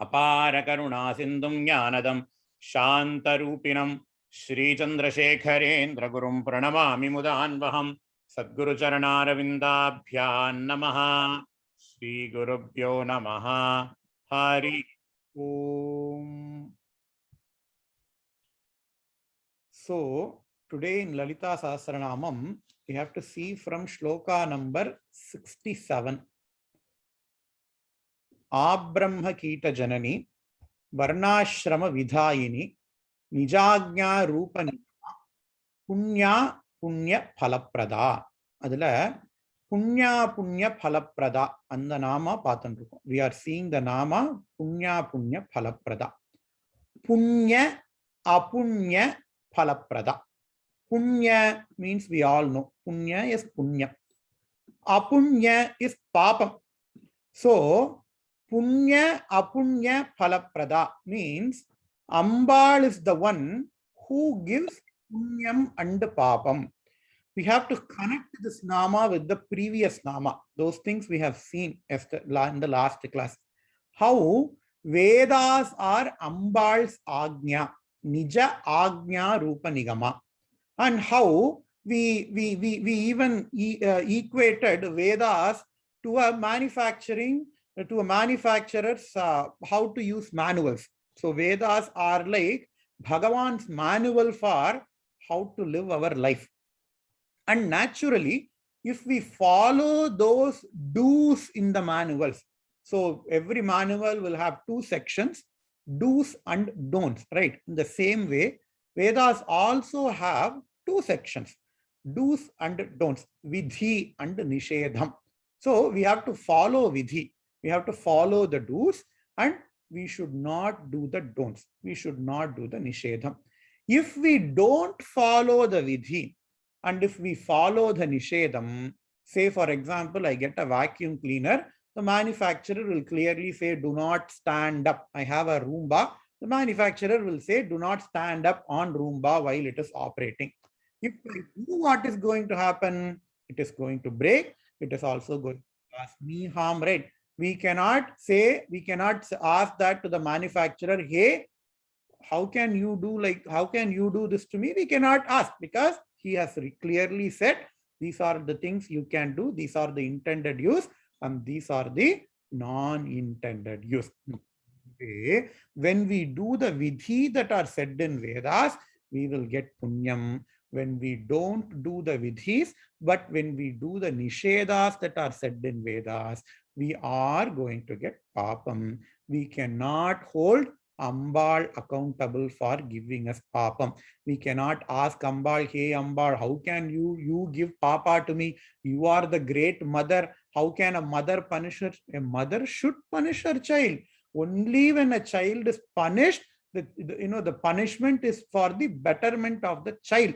अपार करुणा सिंधुं ज्ञानदं शान्तरूपिणं श्रीचन्द्रशेखरेन्द्र गुरुं प्रणमामि मुदान्वहं सद्गुरुचरणारविन्दाभ्यां नमः। श्रीगुरुभ्यो नमः। हरि ओम। So today in Lalita Sahasranamam we have to see from shloka number 67. Abrahma Kita Janani Varnashrama Vidhayini Nijagnya Rupani Punya Punya Phalaprada. Adula Punya Punya Phalaprada and the Nama Pathanrukom. We are seeing the Nama Punya Punya Phalaprada. Punya Apunya Phalaprada. Punya means we all know. Punya is Punya. Apunya is Papam. So, Punya Apunya Phalaprada means Ambal is the one who gives Punyam and Papam. We have to connect this Nama with the previous Nama. Those things we have seen in the last class. How Vedas are Ambal's Agnya, Nija Agnya Rupa Nigama. And how we even equated Vedas to a manufacturer's how to use manuals. So Vedas are like Bhagavan's manual for how to live our life. And naturally, if we follow those do's in the manuals, so every manual will have two sections, do's and don'ts, right? In the same way, Vedas also have two sections, do's and don'ts, vidhi and nishedham. So we have to follow vidhi, we have to follow the do's, and we should not do the don'ts. We should not do the nishedham. If we don't follow the vidhi, and if we follow the nishedham, say for example, I get a vacuum cleaner, the manufacturer will clearly say, do not stand up. I have a Roomba. The manufacturer will say, do not stand up on Roomba while it is operating. If I do, what is going to happen? It is going to break. It is also going to cause me harm, right? We cannot ask that to the manufacturer, hey, how can you do this to me? We cannot ask, because he has clearly said, these are the things you can do, these are the intended use, and these are the non-intended use. When we do the vidhi that are said in Vedas, we will get punyam. When we don't do the vidhis, but when we do the nishedas that are said in Vedas, we are going to get papam. We cannot hold Ambal accountable for giving us papam. We cannot ask Ambal, hey Ambal, how can you give papa to me? You are the great mother. How can a mother punish her? A mother should punish her child. Only when a child is punished, the punishment is for the betterment of the child.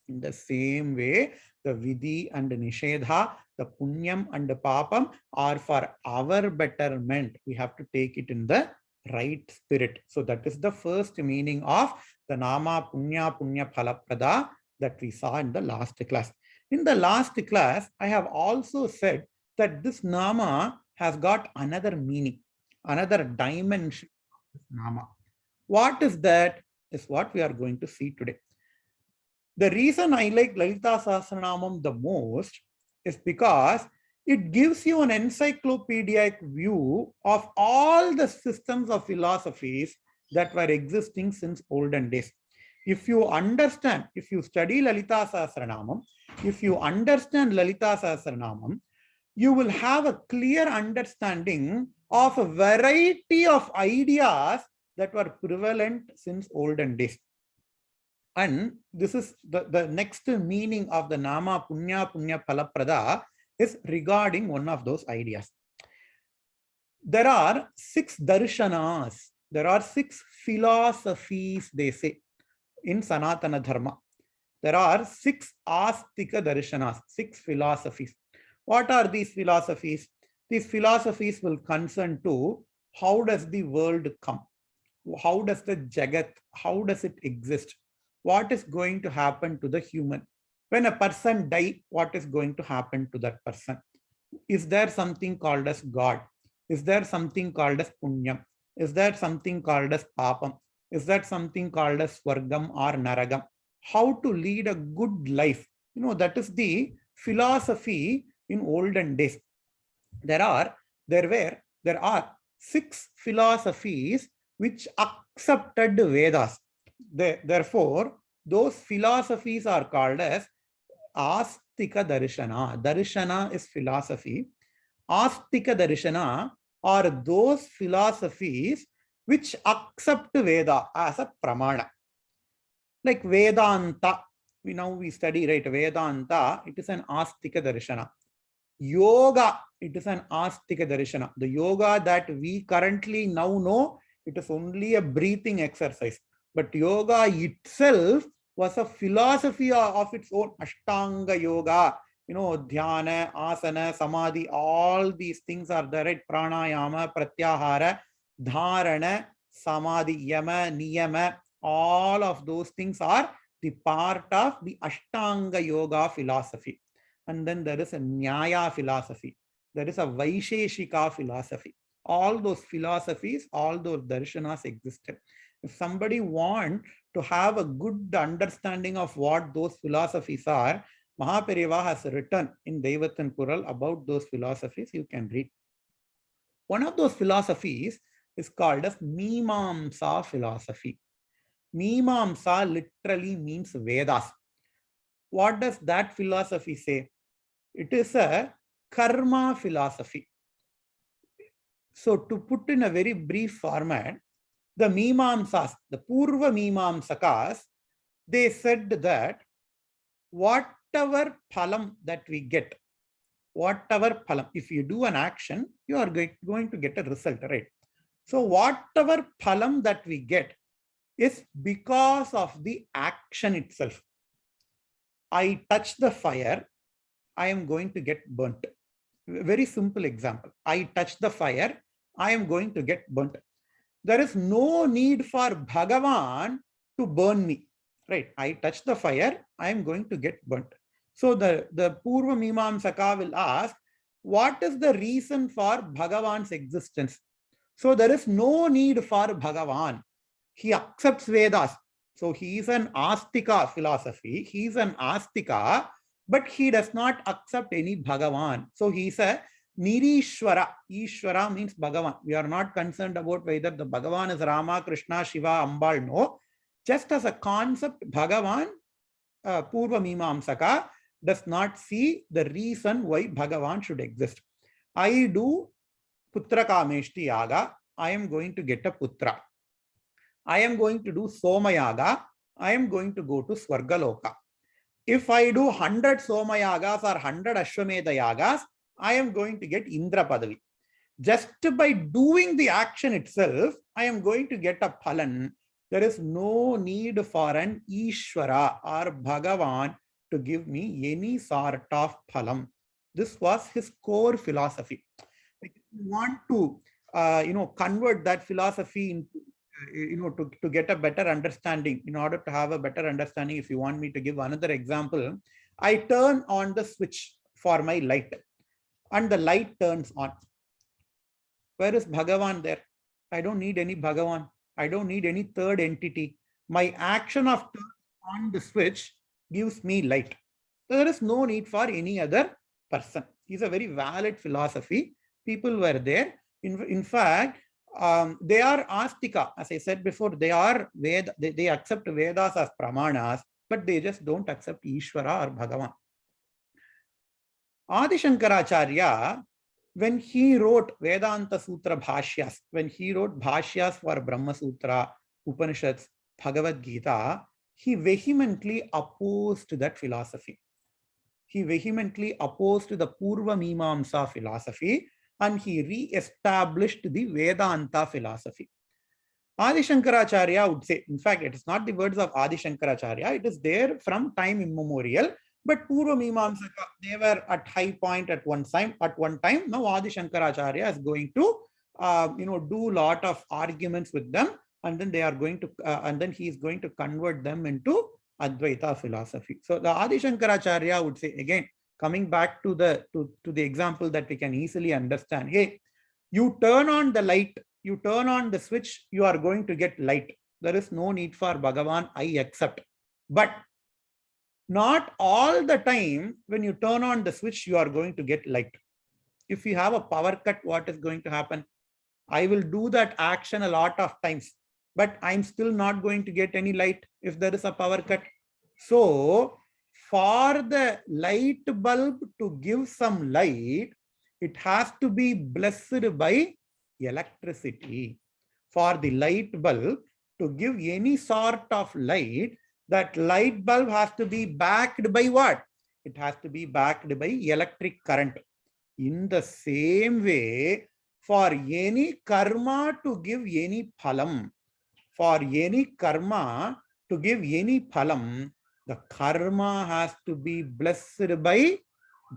In the same way, the vidhi and nishedha, the punyam and the papam are for our betterment. We have to take it in the right spirit. So that is the first meaning of the Nama Punya Punya Phalaprada that we saw in the last class. In the last class, I have also said that this Nama has got another meaning, another dimension of this Nama. What is that? Is what we are going to see today. The reason I like Lalita Sahasranamam the most is because it gives you an encyclopedic view of all the systems of philosophies that were existing since olden days. If you understand, if you study Lalita Sahasranamam, if you understand Lalita Sahasranamam, you will have a clear understanding of a variety of ideas that were prevalent since olden days. And this is the next meaning of the Nama Punya Punya Phalaprada is regarding one of those ideas. There are 6 darshanas, there are 6 philosophies, they say, in Sanatana Dharma. There are 6 astika darshanas, 6 philosophies. What are these philosophies? These philosophies will concern to how does the world come? How does the Jagat, how does it exist? What is going to happen to the human? When a person dies, what is going to happen to that person? Is there something called as God? Is there something called as punyam? Is there something called as papam? Is that something called as swargam or naragam? How to lead a good life? That is the philosophy in olden days. There are 6 philosophies which accepted Vedas. Therefore, those philosophies are called as Astika Darshana. Darshana is philosophy. Astika Darshana are those philosophies which accept Veda as a pramana. Like Vedanta, we study, right? Vedanta, it is an Astika Darshana. Yoga, it is an Astika Darshana. The yoga that we currently now know, it is only a breathing exercise. But yoga itself was a philosophy of its own. Ashtanga yoga, dhyana, asana, samadhi, all these things are there, right? Pranayama, pratyahara, dharana, samadhi, yama, niyama, all of those things are the part of the Ashtanga yoga philosophy. And then there is a Nyaya philosophy. There is a Vaisheshika philosophy. All those philosophies, all those darshanas existed. If somebody wants to have a good understanding of what those philosophies are, Mahaperiyava has written in Devathan Kural about those philosophies. You can read. One of those philosophies is called as Mimamsa philosophy. Mimamsa literally means Vedas. What does that philosophy say? It is a karma philosophy. So to put in a very brief format, the Mimamsas, the Purva Mimamsakas, they said that whatever phalam that we get, whatever phalam, if you do an action, you are going to get a result, right? So whatever phalam that we get is because of the action itself. I touch the fire, I am going to get burnt. Very simple example. I touch the fire, I am going to get burnt. There is no need for Bhagavan to burn me, right? I touch the fire, I am going to get burnt. So the Purva Mimamsaka will ask, what is the reason for Bhagavan's existence? So there is no need for Bhagavan. He accepts Vedas. So he is an Astika philosophy. He is an Astika, but he does not accept any Bhagavan. So he is a Nirishwara. Ishwara means Bhagavan. We are not concerned about whether the Bhagavan is Rama, Krishna, Shiva, Ambal. No. Just as a concept, Bhagavan, Purva Mimamsaka, does not see the reason why Bhagavan should exist. I do Putra Kameshti Yaga. I am going to get a Putra. I am going to do Soma Yaga. I am going to go to Swargaloka. If I do 100 Soma Yagas or 100 Ashwamedha Yagas, I am going to get Indra Padavi. Just by doing the action itself, I am going to get a Phalan. There is no need for an Ishvara or Bhagavan to give me any sort of Phalam. This was his core philosophy. If you want to, convert that philosophy into, to get a better understanding, in order to have a better understanding, if you want me to give another example, I turn on the switch for my light and the light turns on. Where is Bhagavan there? I don't need any Bhagavan. I don't need any third entity. My action of turning on the switch gives me light. There is no need for any other person. It's a very valid philosophy. People were there. In fact, they are Astika. As I said before, they are Veda. They accept Vedas as Pramanas, but they just don't accept Ishvara or Bhagavan. Adi Shankaracharya, when he wrote Vedanta Sutra Bhashyas, when he wrote Bhashyas for Brahma Sutra, Upanishads, Bhagavad Gita, he vehemently opposed that philosophy. He vehemently opposed the Purva Mimamsa philosophy, and he re-established the Vedanta philosophy. Adi Shankaracharya would say, in fact, it is not the words of Adi Shankaracharya, it is there from time immemorial. But Purva Mimamsaka, they were at high point at one time. Now Adi Shankaracharya is going to, do a lot of arguments with them, and then they are going to, and then he is going to convert them into Advaita philosophy. So the Adi Shankaracharya would say, again, coming back to the example that we can easily understand. Hey, You turn on the light, you turn on the switch, you are going to get light. There is no need for Bhagavan, I accept. But not all the time when you turn on the switch, you are going to get light. If you have a power cut, what is going to happen? I will do that action a lot of times, but I'm still not going to get any light if there is a power cut. So for the light bulb to give some light, it has to be blessed by electricity. For the light bulb to give any sort of light, that light bulb has to be backed by what? It has to be backed by electric current. In the same way, for any karma to give any phalam, for any karma to give any phalam, the karma has to be blessed by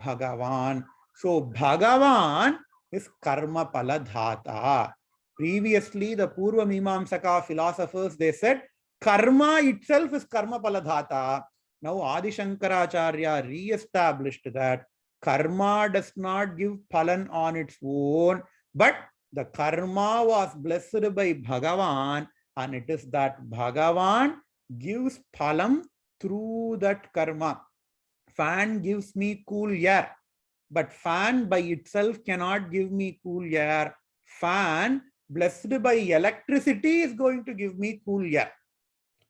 Bhagavan. So Bhagavan is karma paladhata. Previously, the Purva Mimamsaka philosophers, they said karma itself is karma paladhata. Now Adi Shankaracharya re-established that karma does not give phalan on its own, but the karma was blessed by Bhagavan, and it is that Bhagavan gives phalam through that karma. Fan gives me cool air, but fan by itself cannot give me cool air. Fan blessed by electricity is going to give me cool air.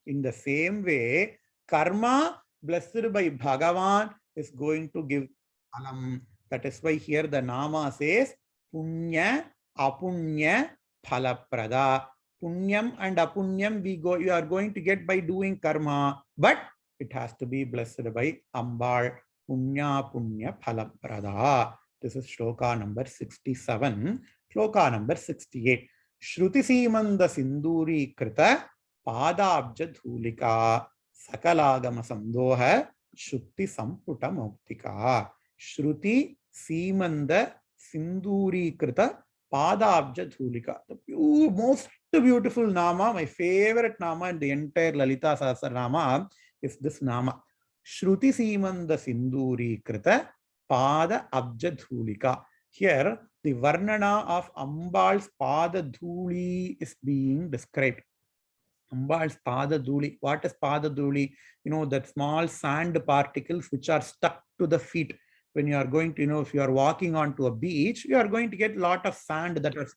In the same way, karma blessed by Bhagavan is going to give phalam. That is why here the Nama says punya, apunya, phalaprada. Punyam and apunyam you are going to get by doing karma, but it has to be blessed by Ambal. Punya punya phalaprada. This is shloka number 67. Shloka number 68. Shruti Simanda Sinduri Krita Padabja Dhulika Sakalagama Sandoha Shruti Samputa Muktika. Shruti Simanda Sinduri Krita Padabja Dhulika. The most beautiful Nama, my favorite Nama in the entire Lalita Sahasranama is this Nama. Shruti Simanda Sinduri Krita Pada Abja Dhulika. Here, the Varnana of Ambal's Pada Dhuli is being described. Ambal's Pada Dhuli. What is Pada Dhuli? You know, that small sand particles which are stuck to the feet. When you are going to, if you are walking onto a beach, you are going to get a lot of sand that are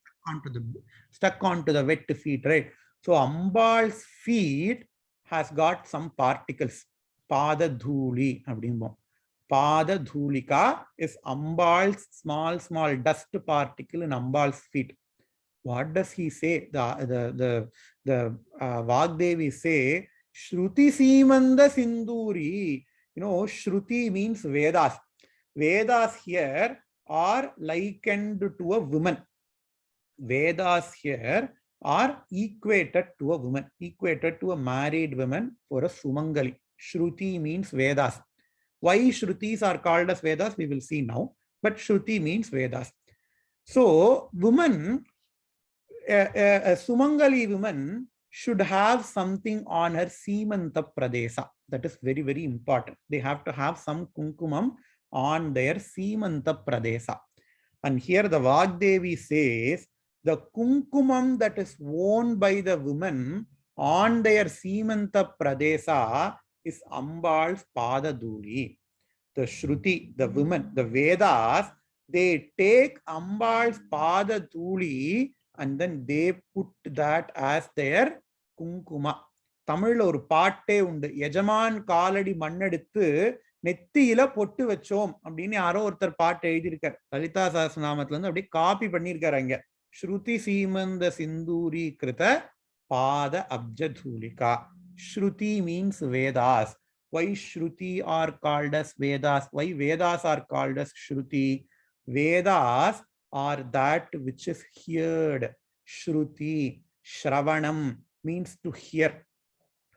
stuck onto the wet feet, right? So Ambal's feet has got some particles. Pada Dhuli. Pada Dhulika is Ambal's small dust particle in Ambal's feet. What does he say? The Vagdevi say, Shruti Simanda Sinduri. Shruti means Vedas. Vedas here are likened to a woman. Vedas here are equated to a woman, equated to a married woman for a Sumangali. Shruti means Vedas. Why Shrutis are called as Vedas, we will see now. But Shruti means Vedas. So, woman, a Sumangali woman should have something on her Simanta Pradesa. That is very, very important. They have to have some kunkumam on their Simanta Pradesa. And here the Vagdevi says, the kunkumam that is worn by the women on their Simanta Pradesa is Ambal's Pada Dhuli. The Shruti, the women, the Vedas, they take Ambal's Pada Dhuli and then they put that as their kunkuma. Tamil or paate undu. Yajaman kaaladi manneduthu நெத்தியில பொட்டு வச்சோம் அப்படின்னு யாரோ ஒருத்தர் பாட்டு எழுதியிருக்கார். லலிதா சஹஸ்ரநாமத்துல இருந்து அப்படியே காப்பி பண்ணியிருக்காரு. அங்க ஸ்ருதி சீமந்த சிந்தூரி கிருத பாத அப்ஜதூலிகா. Shruti means Vedas. Why Shruti are called as Vedas? Why Vedas are called as Shruti? Vedas are that which is heard. Shruti, Shravanam means to hear.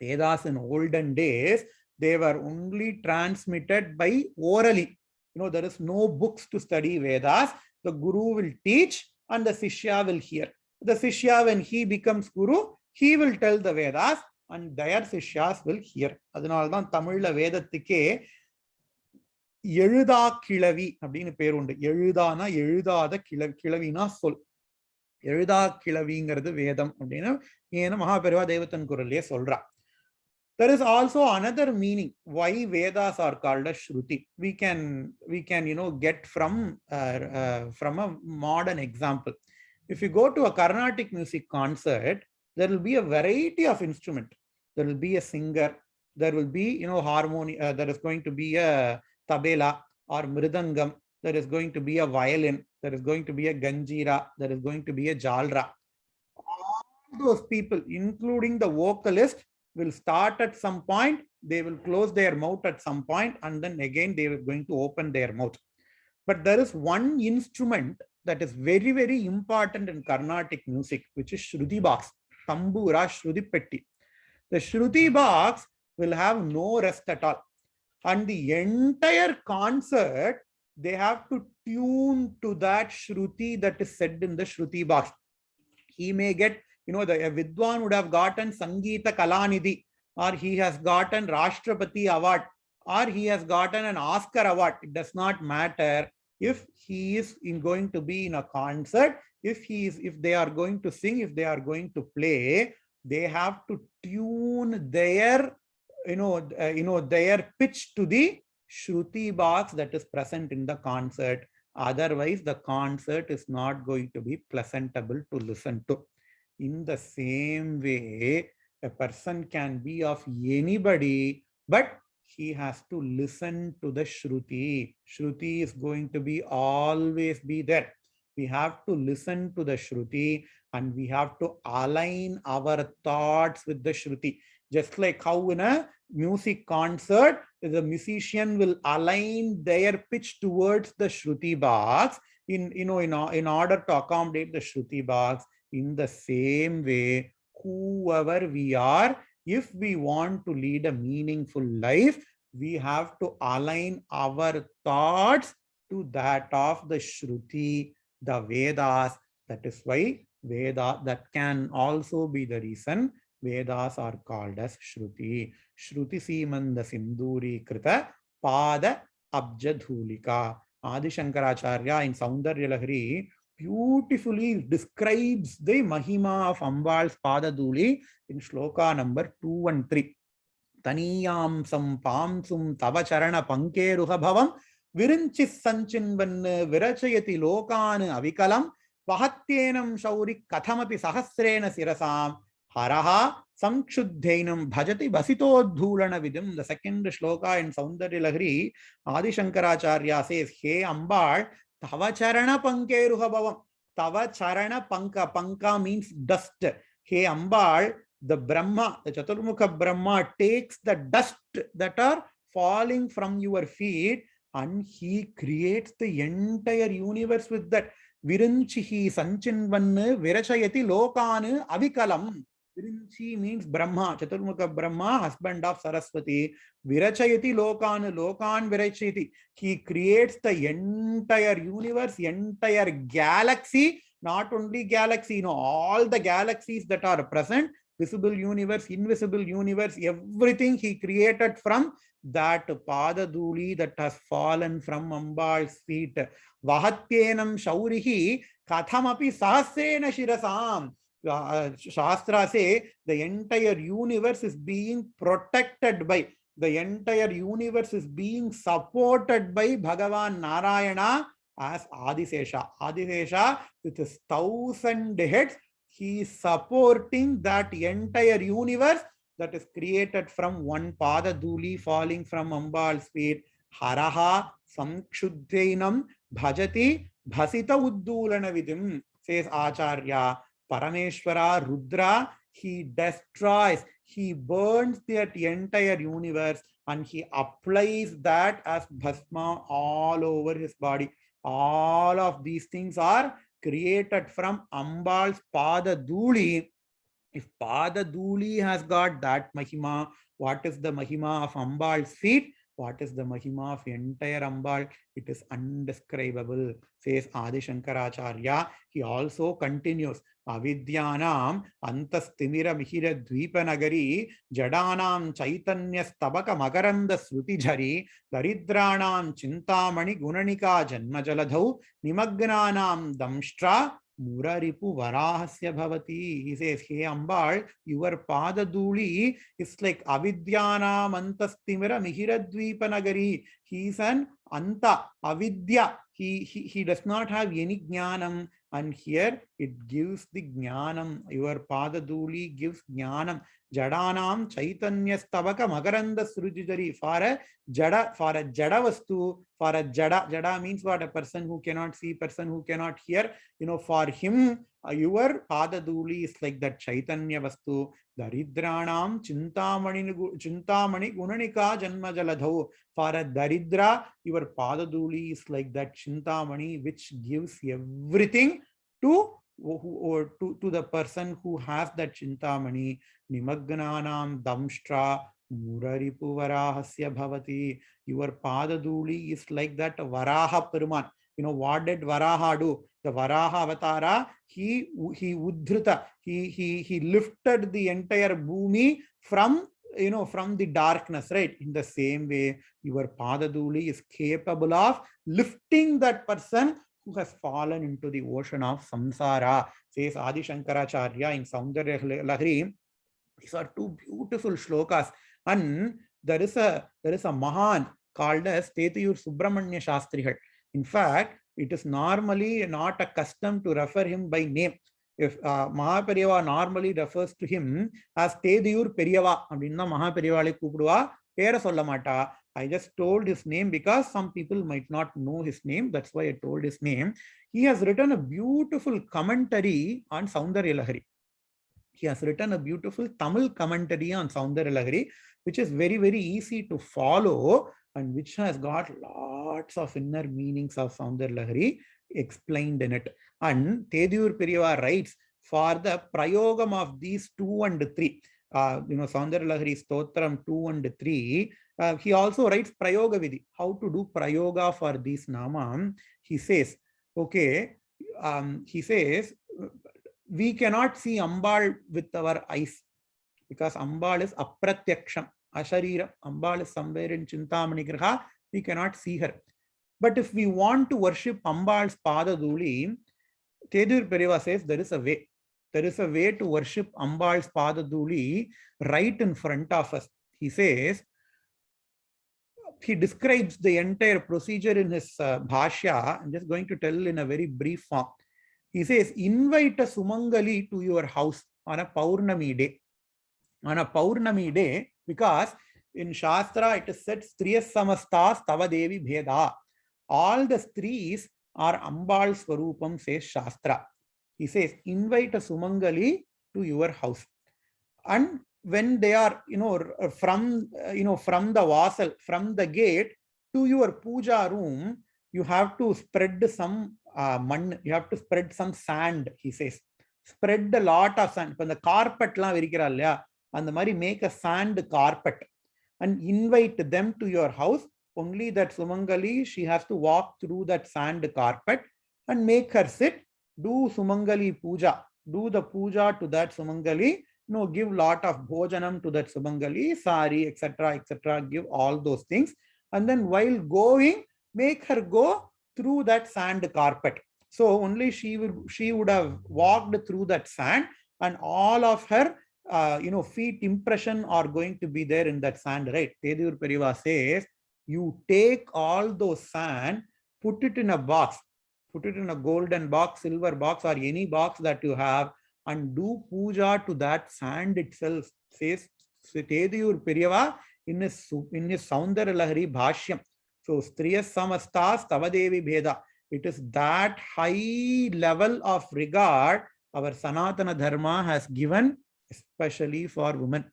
Vedas in olden days, they were only transmitted by orally. There is no books to study Vedas. The Guru will teach and the Sishya will hear. The Sishya, when he becomes Guru, he will tell the Vedas and their Sishyas will hear. Adhanalதான் தமிழ்ல வேதத்துக்கே எழுதா கிழவி அப்படின்னு பேர் உண்டு. எழுதானா எழுதாத கிழவினா சொல். எழுதா கிளவிங்கிறது வேதம் அப்படின்னு ஏன்னா மகாபெரிவா தெய்வத்தன் குரல்லையே சொல்றா. There is also another meaning why Vedas are called as Shruti. We can get from a modern example. If you go to a Carnatic music concert, there will be a variety of instrument. There will be a singer. There will be harmony. There is going to be a tabela or mridangam. There is going to be a violin. There is going to be a ganjira. There is going to be a jalra. All those people, including the vocalist, will start at some point, they will close their mouth at some point, and then again they are going to open their mouth. But there is one instrument that is very, very important in Carnatic music, which is Shruti box, Tambura Shruti Petti. The Shruti box will have no rest at all. And the entire concert, they have to tune to that Shruti that is said in the Shruti box. He may get, the Vidwan would have gotten Sangeeta Kalanidhi, or he has gotten Rashtrapati Award, or he has gotten an Oscar Award. It does not matter. If he is going to be in a concert, if they are going to sing, if they are going to play, they have to tune their their pitch to the Shruti box that is present in the concert. Otherwise, the concert is not going to be pleasantable to listen to. In the same way, a person can be of anybody, but he has to listen to the Shruti. Shruti is going to be always be there. We have to listen to the Shruti, and we have to align our thoughts with the Shruti. Just like how in a music concert, the musician will align their pitch towards the Shruti box in order to accommodate the Shruti box. In the same way, whoever we are, if we want to lead a meaningful life, we have to align our thoughts to that of the Shruti, the Vedas. That is why that can also be the reason Vedas are called as Shruti. Shruti Simanda Sinduri Krita Pada Abjadhulika. Adi Shankaracharya in Saundarya Lahari beautifully describes the Mahima of Ambal's Padaduli in Shloka number 2 and 3. Taniyam Sampamsum Tavacharana Pankeruha Bhavam Virinchis Sanchinvan Virachayati Lokan Avikalam Vahatyenam Shauri Kathamapi Sahasrena Sirasam Haraha Samkshuddhainam Bhajati Basitodhulana Vidim. The second shloka in Saundarya Lahari, Adi Shankaracharya says, Hey Ambal, Tavacharana Pankeruha Bhavam. Tavacharana Panka. Panka means dust. Hey Ambal, the Brahma, the Chaturmukha Brahma takes the dust that are falling from your feet and he creates the entire universe with that. Virinchihi Sanchinvannu Virachayati Lokanu Avikalam. Virinchi means Brahma, Chaturmukha Brahma, husband of Saraswati. Virachayati Lokanu, Lokan Virachayati. He creates the entire universe, entire galaxy, not only galaxy, all the galaxies that are present, visible universe, invisible universe, everything he created from that Padaduli that has fallen from Ambal's feet. Vahatyenam Shaurihi Kathamapi Sahasrena Shirasam. Shastra say the entire universe is being protected by, the entire universe is being supported by Bhagavan Narayana as Adisesha. Adisesha with his 1,000 heads, he is supporting that entire universe that is created from one Padaduli falling from Ambal's feet. Haraha Samkshuddhainam Bhajati Bhasita Uddulana Vidim, says Acharya. Parameshwara, Rudra, he destroys, he burns that entire universe and he applies that as bhasma all over his body. All of these things are created from Ambal's Padaduli. If Padaduli has got that Mahima, what is the Mahima of Ambal's feet? What is the Mahima of entire Ambal? It is undescribable, says Adi Shankaracharya. He also continues, Avidyanam Antastimira Mihira Dvipanagari Jadanam Chaitanya Stabaka Makaranda Srutijari Daridranam Chintamani Gunanika Janmajaladhau Nimagnanam Damshtra Muraripu Varahasya Bhavati. He says, hey Ambal, your Padaduli is like Avidyana Mantastimira Mihiradvipa Nagari. He is an Anta, Avidya. He does not have any Jnanam. And here it gives the Jnanam. Your Padaduli gives Jnanam. Jadanam Chaitanya Stavaka Magaranda Srujidari. For a Jada Vastu, for a Jada means what? A person who cannot see, person who cannot hear. For him, your Padaduli is like that Chaitanya Vastu. Daridranam Chintamani Gunanika Janma Jaladho. For a Daridra, your Padaduli is like that Chintamani which gives everything to the person who has that Chintamani. Nimagnanam Damshtra Muraripu Varahasya Bhavati. Your Padaduli is like that Varaha Peruman. What did Varaha do? The Varaha Avatara, he Uddhrita, he lifted the entire Bhumi from the darkness, right? In the same way, your Padaduli is capable of lifting that person who has fallen into the ocean of samsara, says Adi Shankaracharya in Saundarya Lahari. These are two beautiful shlokas. And there is a Mahan called as Tetiyur Subramanya Shastrihal. In fact, it is normally not a custom to refer him by name. If Mahaperiyava normally refers to him as Tediyur Periyava, Abinna Mahaperiyavale Kupuduva, Pera Sollamata. I just told his name because some people might not know his name. That's why I told his name. He has written a beautiful commentary on Saundarya Lahari. He has written a beautiful Tamil commentary on Saundarya Lahari, which is very, very easy to follow and which has got lots of inner meanings of Saundarya Lahari explained in it. And Tediyur Periyava writes for the prayogam of these 2 and 3. Saundarya Lahari Stotram 2 and 3. He also writes Prayoga Vidhi, how to do Prayoga for these Namam. He says, okay, we cannot see Ambal with our eyes because Ambal is Aprathyaksham, Asharira. Ambal is somewhere in Chintamani Graha. We cannot see her. But if we want to worship Ambal's Padaduli, Tediyur Periyava says there is a way. There is a way to worship Ambal's Padaduli right in front of us. He says, he describes the entire procedure in his Bhashya. I'm just going to tell in a very brief form. He says, invite a Sumangali to your house on a Paurnami day. On a Paurnami day, because in Shastra it is said, Striyas Samastas Tavadevi Bheda. All the Stris are Ambal Swarupam, says Shastra. He says, invite a Sumangali to your house. And when they are, from the vasal, from the gate to your puja room, you have to spread some you have to spread some sand, he says. Spread a lot of sand. When the carpet la virikira illaya, and the mari make a sand carpet and invite them to your house. Only that Sumangali, she has to walk through that sand carpet and make her sit, do Sumangali puja, do the puja to that Sumangali, give lot of bhojanam to that Sumangali, sari, etc., give all those things. And then while going, make her go through that sand carpet. So only she would have walked through that sand, and all of her feet impression are going to be there in that sand, right? Tediyur Periyava says, you take all those sand, put it in a box, put it in a golden box, silver box, or any box that you have, and do puja to that sand itself, says Tediyur Periyava in his Saundarya Lahari Bhashyam. So, Striyas Samastas Tavadevi Bheda. It is that high level of regard our Sanatana Dharma has given, especially for women.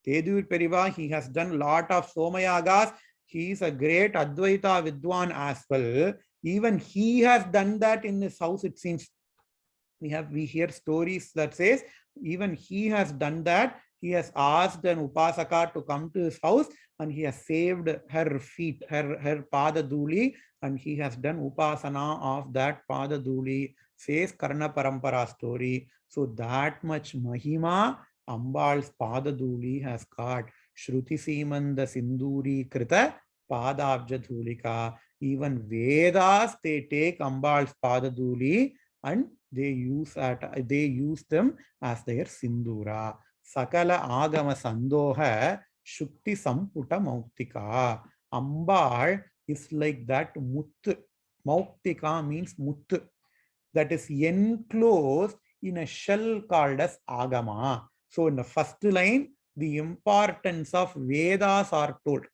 Tediyur Periyava, he has done a lot of Somayagas. He is a great Advaita Vidwan as well. Even he has done that in his house, it seems. We hear stories that says even he has done that. He has asked an Upasaka to come to his house and he has saved her feet, her Padaduli, and he has done Upasana of that Padaduli, says Karna Parampara story. So that much Mahima Ambal's Padaduli has got. Shruti Simanda Sinduri Krita Padabja Dhulika. Even Vedas, they take Ambal's Padaduli and they use them as their Sindura. Sakala Agama Sandoha Shukti Samputa Mauktika. Ambal is like that Muttu. Mauktika means Muttu, that is enclosed in a shell called as Agama. So in the first line, the importance of Vedas are told.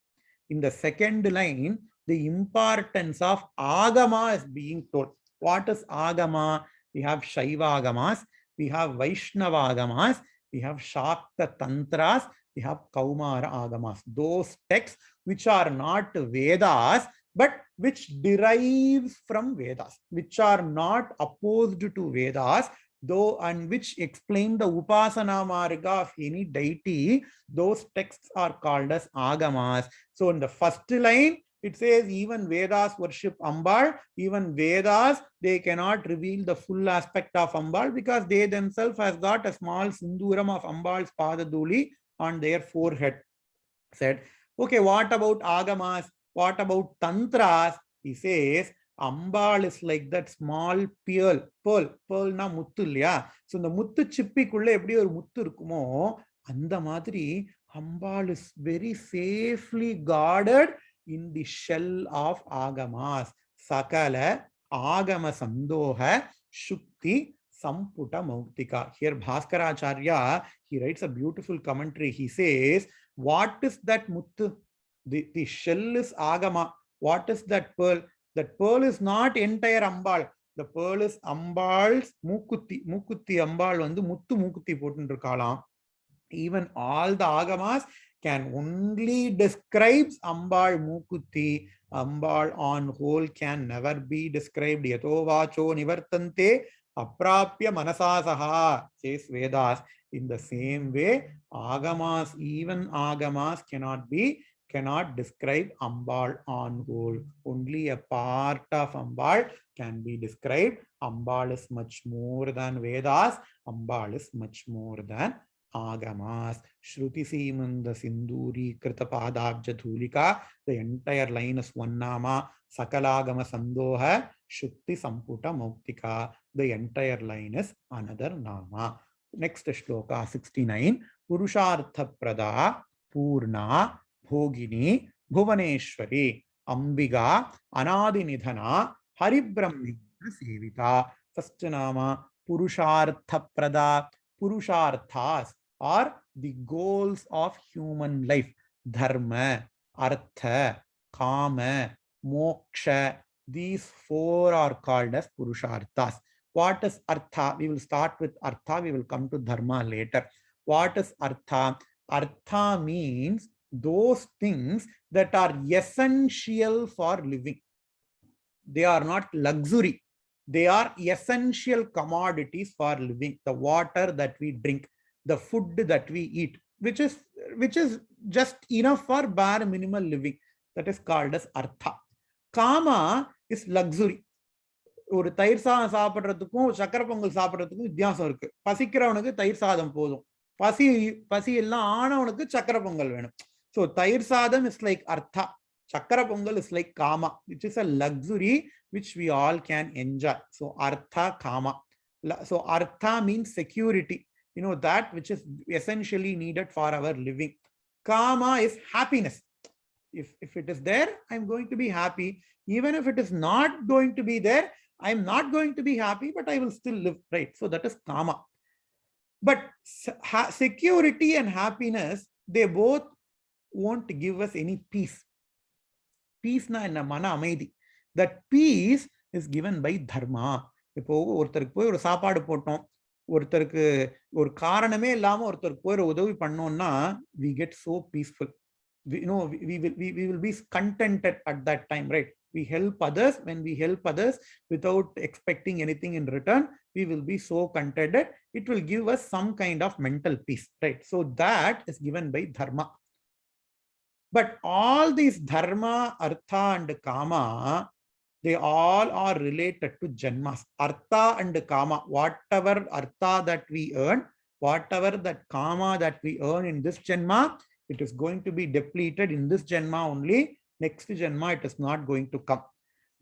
In the second line, the importance of Agama is being told. What is Agama? We have Shaiva Agamas, we have Vaishnava Agamas, we have Shakta Tantras, we have Kaumara Agamas. Those texts which are not Vedas, but which derives from Vedas, which are not opposed to Vedas, though, and which explain the Upasana Marga of any deity. Those texts are called as Agamas. So in the first line, it says even Vedas worship Ambal. Even Vedas, they cannot reveal the full aspect of Ambal because they themselves has got a small Sinduram of Ambal's Padaduli on their forehead. Said, okay, what about Agamas? What about Tantras? He says, Ambal is like that small pearl. Pearl na muttu illaya. So the muttu chippikulla eppadi oru muttu irukumo, andha madri Ambal is very safely guarded in the shell of Agamas. Sakala Agama Sandoha Shukti Samputa Mauktika. Here Bhaskaracharya, he writes a beautiful commentary. He says, what is that muttu? The shell is Agama. What is that pearl? That pearl is not entire Ambal. The pearl is Ambal's Mukutti. Mukutti Ambal vandu muttu Mukutti potundirkalam. Even all the Agamas can only describe Ambal Mukutti. Ambal on whole can never be described. Yato vacho nivartante aprapya manasasaha, says Vedas. In the same way, Agamas, even Agamas cannot describe Ambal on whole. Only a part of Ambal can be described. Ambal is much more than Vedas. Ambal is much more than Agamas. Shruti Simanda Sinduri Krita Padabja Dhulika. The entire line is one nama. Sakalagama Sandoha Shukti Samputa Mauktika. The entire line is another nama. Next shloka 69. Purushartha Prada Purna Bhogini Bhuvaneshwari Ambiga Anadinidhana Haribrahmitra Sevita. First nama Purushartha Prada. Purusharthas are the goals of human life. Dharma, Artha, Kama, Moksha. These four are called as Purusharthas. What is Artha? We will start with Artha. We will come to Dharma later. What is Artha? Artha means those things that are essential for living. They are not luxury. They are essential commodities for living. The water that we drink, the food that we eat, which is just enough for bare minimal living. That is called as Artha. Kama is luxury. ஒரு தயிர் சாதம் சாப்பிட்றதுக்கும் சக்கரை பொங்கல் சாப்பிட்றதுக்கும் வித்தியாசம் இருக்கு. பசிக்கிறவனுக்கு தயிர் சாதம் போதும், பசி எல்லாம் ஆனவனுக்கு சக்கரை பொங்கல் வேணும். So தயிர் சாதம் is like Artha. Chakra Pongal is like Kama, which is a luxury which we all can enjoy. So Artha, Kama. So Artha means security. You know, that which is essentially needed for our living. Kama is happiness. If it is there, I'm going to be happy. Even if it is not going to be there, I'm not going to be happy, but I will still live, right? So that is Kama. But security and happiness, they both won't give us any peace. Peace na enna mana amaidi. That peace is given by dharma. இப்போ ஒருத்தருக்கு போய் ஒரு சாப்பாடு போட்டோம், ஒருத்தருக்கு ஒரு காரணமே இல்லாம ஒருத்தருக்கு போய் உதவி பண்ணோம்னா we get so peaceful. We will be contented at that time, right? We help others. When we help others without expecting anything in return, we will be so contented. It will give us some kind of mental peace, right? So that is given by dharma. But all these dharma, artha and kama, they all are related to janmas. Artha and kama, whatever artha that we earn, whatever that kama that we earn in this janma, it is going to be depleted in this janma only. Next janma, it is not going to come.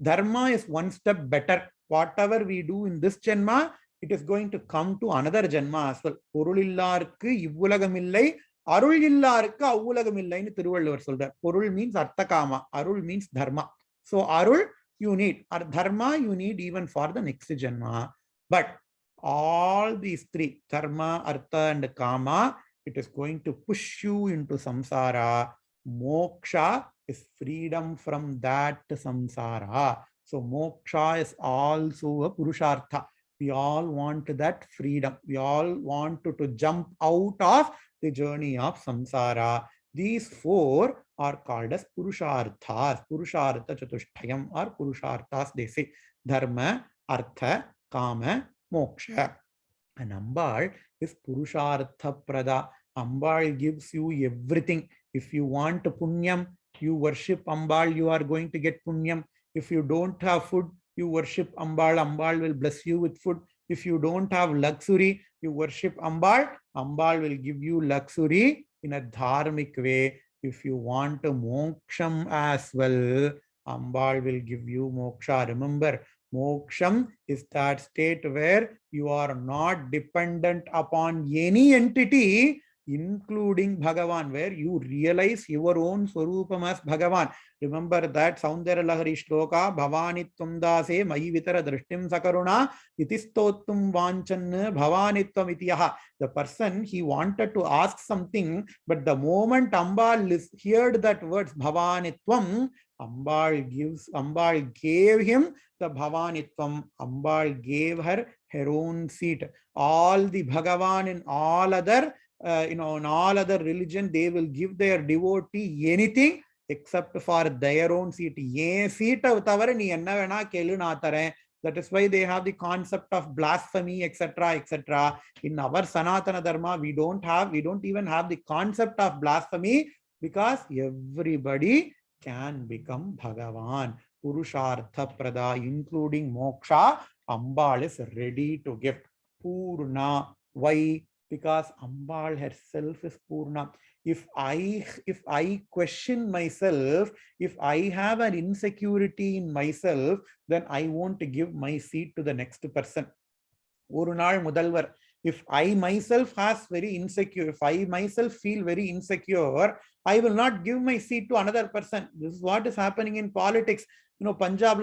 Dharma is one step better. Whatever we do in this Janma, it is going to come to another Janma as well. Porulillarku ivvulagamillai, Arulillarku avvulagamillai nu Thiruvalluvar solrar. Porul means Arthakama, Arul means Dharma. So Arul you need, or Dharma you need even for the next Janma. But all these three, Dharma, Artha and Kama, it is going to push you into samsara. Moksha is freedom from that samsara. So moksha is also a purushartha. We all want that freedom. We all want to jump out of the journey of samsara. These four are called as purusharthas. Purushartha chatushtayam or purusharthas, they say. Dharma, Artha, Kama, Moksha. And Ambal is Purushartha Prada. Ambal gives you everything. If you want punyam, you worship Ambal, you are going to get punyam. If you don't have food, you worship Ambal, Ambal will bless you with food. If you don't have luxury, you worship Ambal, Ambal will give you luxury in a dharmic way. If you want a moksham as well, Ambal will give you moksha. Remember, moksham is that state where you are not dependent upon any entity, including Bhagavan, where you realize your own Swarupam as Bhagavan. Remember that Saundara Lahari Shloka, Bhavanitvam dase mayi vitara drishtim sakaruna itistottum vanchan bhavanitvam itiyaha. The person, he wanted to ask something, but the moment Ambal heard that words Bhavanitvam, Ambal gave him the Bhavanitvam. Ambal gave her own seat. All the Bhagavan in all other in all other religion, they will give their devotee anything except for their own seat. That is why they have the concept of blasphemy, etc., etc. In our Sanatana Dharma, we don't even have the concept of blasphemy, because everybody can become Bhagavan. Purushartha Prada, including moksha, Ambal is ready to give. Purna. Why? Because Ambal herself is Purna. If I question myself, if I have an insecurity in myself, then I won't give my seat to the next person. Urunal Mudalvar. If I myself has very insecure, if I myself feel very insecure, I will not give my seat to another person. This is what is happening in politics. Punjab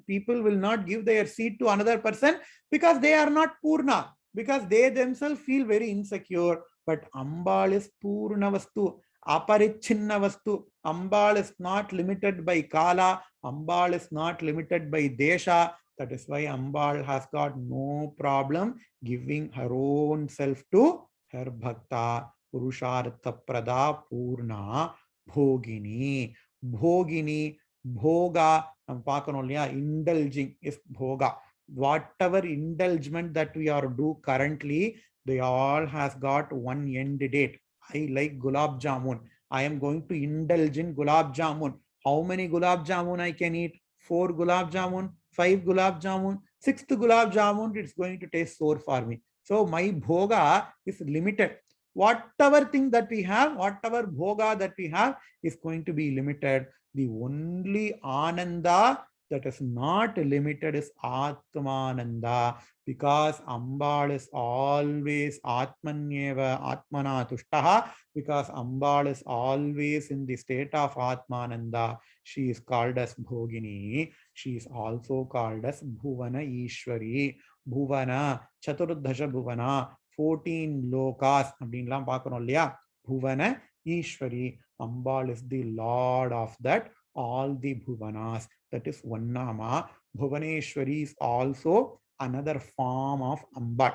people will not give their seat to another person because they are not Purna, because they themselves feel very insecure. But Ambal is Purna Vastu, Aparichinna Vastu. Ambal is not limited by Kala. Ambal is not limited by Desha. That is why Ambal has got no problem giving her own self to her Bhakta. Purushartha Prada Purna Bhogini. Bhogini, Bhoga, indulging is Bhoga. Whatever indulgement that we are do currently, they all has got one end date. I like gulab jamun. I am going to indulge in gulab jamun. How many gulab jamun I can eat? 4 gulab jamun, 5 gulab jamun, 6th gulab jamun, it's going to taste sour for me. So my bhoga is limited. Whatever thing that we have, whatever bhoga that we have is going to be limited. The only ananda that is not limited is Atmananda, because Ambal is always Atmanyeva Atmana Tushtaha, because Ambal is always in the state of Atmananda. She is called as Bhogini. She is also called as Bhuvana Ishwari. Bhuvana, Chaturdhasha Bhuvana, 14 lokas. Bhuvana Ishwari. Ambal is the Lord of that, all the Bhuvanas. That is one nama. Bhuvaneshwari is also another form of Ambal.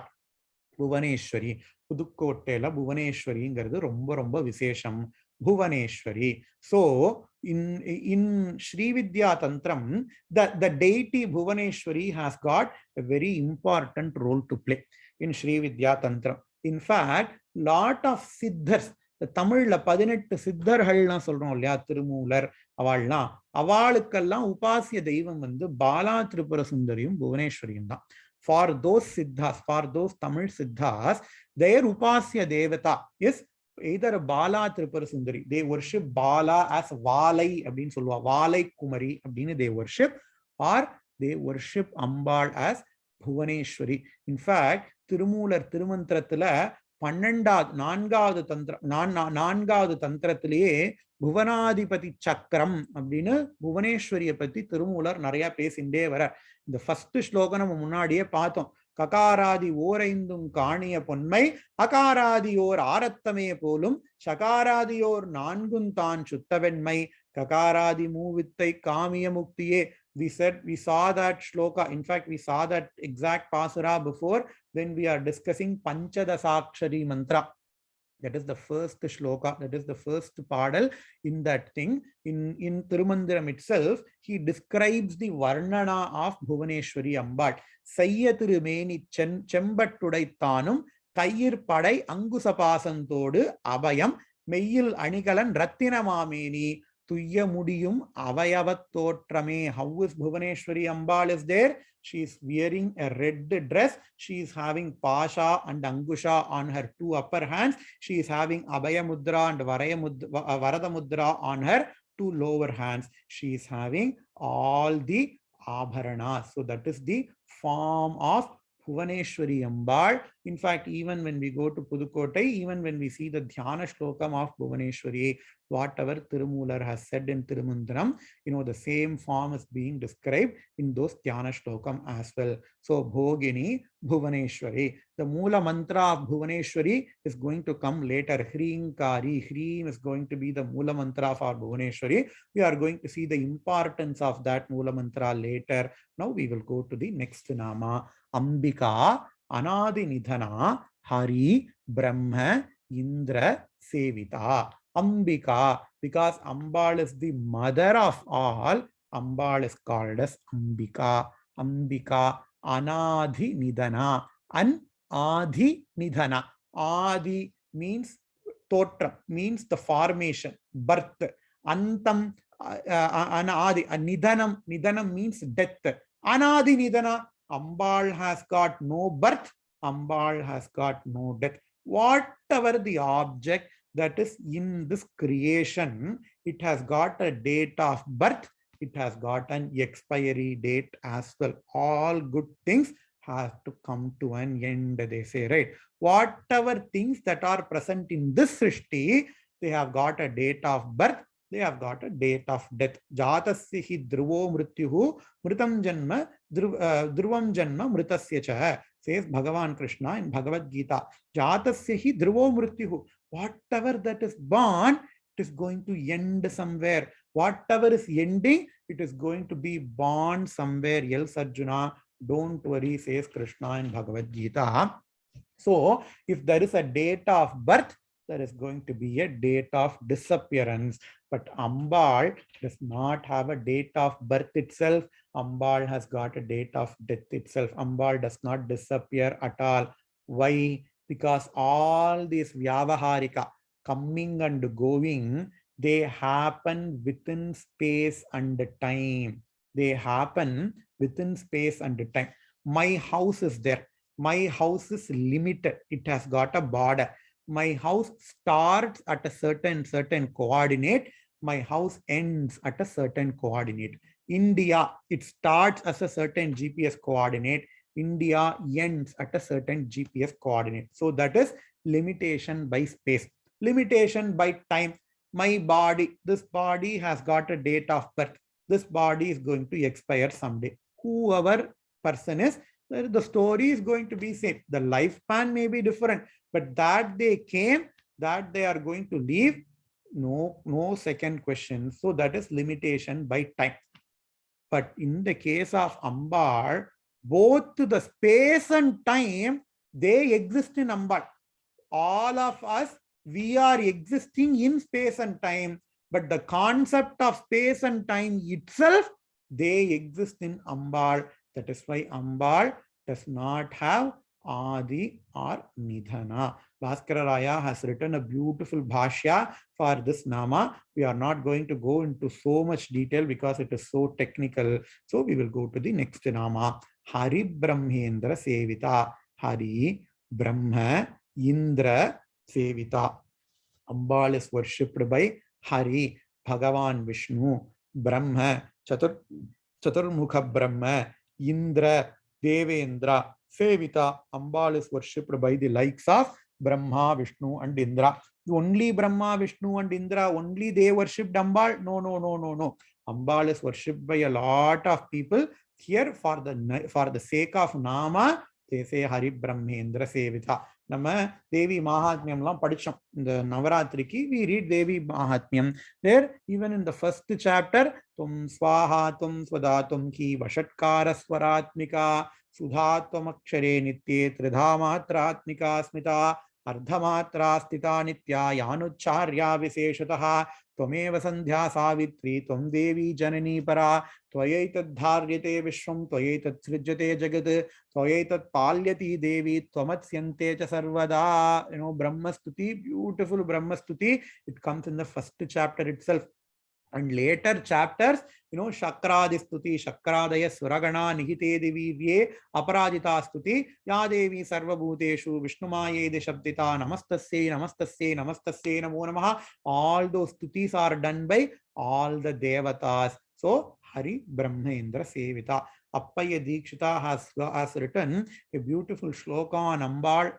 Bhuvaneshwari. Pudukkotela Bhuvaneshwari ingaradu romba romba visesham. Bhuvaneshwari. So in Sri Vidya Tantram, the deity Bhuvaneshwari has got a very important role to play in Sri Vidya Tantram. In fact, lot of siddhars, the Tamil 18 சித்தர்கள்லாம் சொல்றோம் இல்லையா, திருமூலர் அவள்லாம், அவளுக்கெல்லாம் உபாசிய தெய்வம் வந்து பாலா திரிபுர சுந்தரியும் புவனேஸ்வரியும் தான். For those siddhas, for those Tamil siddhas, their upasya devata is either a Bala Tripura Sundari. They worship Bala as Valai abdin solva. Valai Kumari abdin they worship, or they worship Ambal as Bhuvaneshwari. In fact, Tirumular Tirumantrathila நான்காவது தந்திரத்திலேயே புவனாதிபதி சக்கரம் அப்படின்னு புவனேஸ்வரிய பத்தி திருமூலர் நிறைய பேசிண்டே வர. இந்த first ஸ்லோகம் நம்ம முன்னாடியே பார்த்தோம். ககாராதி ஓரைந்தும் காணிய பொன்மை அகாராதியோர் ஆரத்தமே போலும் சகாராதியோர் நான்கும் தான் சுத்தவெண்மை ககாராதி மூவித்தை காமிய முக்தியே. We saw that shloka. In fact, we saw that exact pasara before when we are discussing Panchadasakshari mantra. That is the first shloka. That is the first padal in that thing. In Tirumandiram itself, he describes the Varnana of Bhuvaneshwari Ambal. Sayyattirumeni Chembattudai Thanum Kayyir Padai Angusapasantodu Abhayam Meyyil Anikalan Rattinamameni Tuyya Mudiyum Avayavattottrame. How is Bhuvaneshwari Ambal is there? She is wearing a red dress. She is having Pasha and Angusha on her two upper hands. She is having Abhaya Mudra and Varada Mudra on her two lower hands. She is having all the Abharanas. So that is the form of Bhuvaneshwari Ambal. In fact, even when we go to Pudukottai, even when we see the Dhyana Shlokam of Bhuvaneshwari, whatever Tirumular has said in Tirumandiram, the same form is being described in those Dhyana Shlokam as well. So Bhogini Bhuvaneshwari. The Mula mantra of Bhuvaneshwari is going to come later. Hrinkari. Hrim is going to be the Mula mantra for Bhuvaneshwari. We are going to see the importance of that Mula mantra later. Now we will go to the next nama. Ambika Anadi Nidhana Hari Brahma Indra Sevita. Ambika, because Ambal is the mother of all, Ambal is called as Ambika. Ambika Anadhi Nidhana. Adi Nidhana. Adi means totram, means the formation, birth. Antam Anadi. Nidhanam. Nidhanam means death. Anadi Nidhana. Ambal has got no birth. Ambal has got no death. Whatever the object that is in this creation, it has got a date of birth. It has got an expiry date as well. All good things have to come to an end, they say, right? Whatever things that are present in this Srishti, they have got a date of birth. They have got a date of death. Jatasya hi dhruvo mrityuhu mritam janma dhruvam janma mritasya cha, says Bhagavan Krishna in Bhagavad Gita. Jatasya hi dhruvo mrityuhu. Whatever that is born, it is going to end somewhere. Whatever is ending, it is going to be born somewhere else, Arjuna. Don't worry, says Krishna in Bhagavad Gita. So, if there is a date of birth, there is going to be a date of disappearance. But Ambal does not have a date of birth itself. Ambal has got a date of death itself. Ambal does not disappear at all. Why? Because all these Vyavaharika, coming and going, they happen within space and time. They happen within space and time. My house is there. My house is limited. It has got a border. My house starts at a certain coordinate. My house ends at a certain coordinate. India, it starts as a certain GPS coordinate. India ends at a certain GPS coordinate. So that is limitation by space. Limitation by time. My body, this body has got a date of birth. This body is going to expire someday. Whoever person is, the story is going to be same. The lifespan may be different, but that they came, that they are going to leave, no second question. So that is limitation by time. But in the case of Ambal, both the space and time, they exist in Ambal. All of us, we are existing in space and time, but the concept of space and time itself, they exist in Ambal. That is why Ambal does not have Adi or Nidhana. Bhaskara Raya has written a beautiful bhashya for this nama. We are not going to go into so much detail because it is so technical. So we will go to the next nama. Hari Brahmendra Sevita. Hari Brahma Indra Sevita. Ambal is worshipped by Hari, Bhagavan Vishnu, Brahma, Chaturmukha Brahma, Indra, Devendra, Sevita. Ambal is worshipped by the likes of Brahma, Vishnu, and Indra. Only Brahma, Vishnu, and Indra, only they worshipped Ambal? No, no, no, no, no. Ambal is worshipped by a lot of people. Here, for the sake of Nama, they say Hari Brahmendra Sevita. நம்ம தேவி மகாத்மியம்லாம் படிச்சோம் இந்த நவராத்திரிக்கு. we read Devi Mahatmyam. there even in the first chapter tum swaha tum swada tum ki vashatkara swaratmika sudhatvam akshare nitye tridhamatratmika smita ardhamatra stita nitya yanucharya visheshatah त्वमेव संध्या सावित्री त्वं देवी जननी परा त्वयैतद्धार्यते विश्वं त्वयैतत्सृज्यते जगत् त्वयैतत्पाल्यति देवी त्वमत्स्यन्ते च सर्वदा. Brahma Stuti, beautiful Brahma Stuti. It comes in the first chapter itself. And later chapters, Shakradi Stuti, Shakradaya Suragana, Nihite Divivye, Aparajita Stuti, Yadevi Sarvabhuteshu, Vishnumaye Deshabdita, Namastasye, Namastasye, Namastasye, Namo Namaha. All those stutis are done by all the Devatas. So, Hari Brahmendra Sevita. Appaya Dikshita has written a beautiful shloka on Ambal